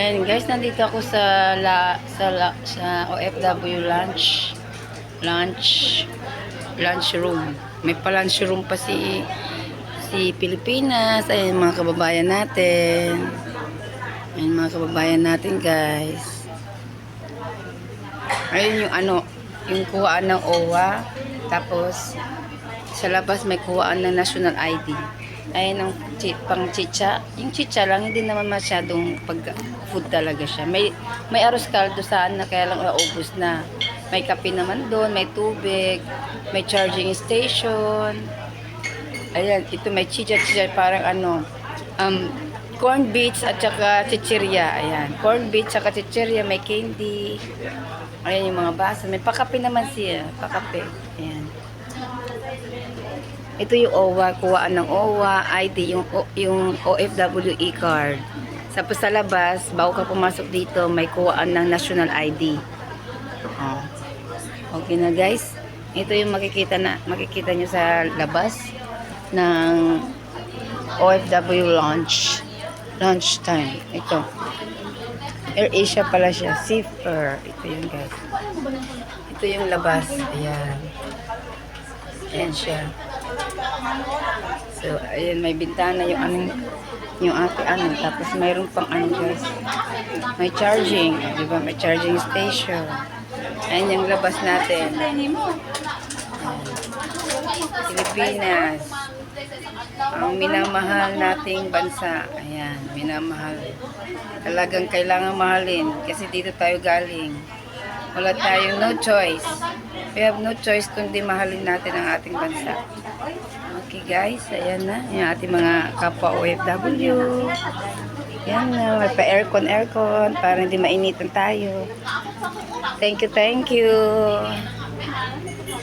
Ayan guys, nandito ako sa OFW lunch room. May pa-lunch room pa si Pilipinas. Ayan mga kababayan natin. Ayan mga kababayan natin guys. Ayun yung kuhaan ng OWA. Tapos sa labas may kuhaan ng national ID. Ayun ang pang chicha. Yung chicha lang, hindi naman masyadong food talaga siya. May arroz caldo saan na kaya lang naubos na. May kape naman doon, may tubig, may charging station. Ayan, ito may chicha parang corn beets at saka chichirya. Ayan, corn beets at saka chichirya, may candy. Ayan yung mga baso. May pakape naman siya, pakape. Ayan. Ito yung OWA, kuhaan ng OWA, ID, yung OFW e-card. Tapos sa labas, bago ka pumasok dito, may kuhaan ng national ID. Oh. Okay na guys. Ito yung makikita nyo sa labas ng OFW lunch time. Ito. AirAsia pala siya. Zipper. Ito yun guys. Ito yung labas. Ayan. Ayan siya. So, ayan, may bintana yung tapos mayroon pang guys. May charging, di ba? May charging station. Ayan yung labas natin. Ayan. Pilipinas. Ang minamahal nating bansa. Ayan, minamahal. Talagang kailangan mahalin kasi dito tayo galing. Wala tayong no choice. We have no choice kundi mahalin natin ang ating bansa. Okay guys, ayan na. Yung ating mga kapwa OFW. Ayan na. May pa-aircon para hindi mainitan tayo. Thank you.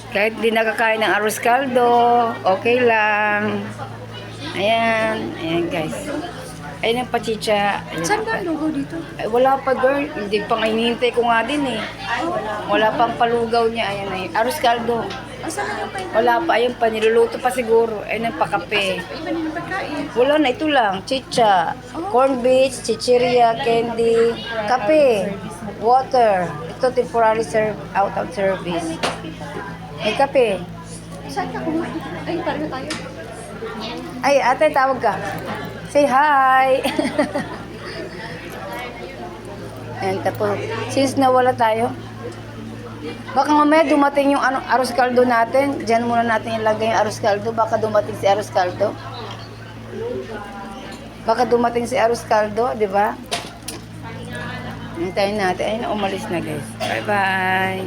Kahit di nakakain ng arroz caldo, okay lang. Ayan guys. Ayun ang pachicha. Saan ka lugaw dito? Ay, wala pa girl. Hindi pa hinihintay ko nga din eh. Wala pang palugaw niya. Ayan na yun. Arroz caldo. Saan na yung pain? Wala pa. Ayun pa. Niluluto pa siguro. Ayun ang pakape. Iba na yung pagkain. Wala na. Ito lang. Chicha. Corn beets, chichirya, candy, kape, water. Ito temporary out of service. May kape. Saan ka kumain? Ay, pareho tayo. Ay, ate, tawag ka. Say hi! And tapos, since nawala tayo, baka mamaya dumating yung arroz caldo natin. Diyan muna natin ilagay yung arroz caldo. Baka dumating si arroz caldo. Di ba? Hintayin natin. Ayun, umalis na guys. Bye-bye!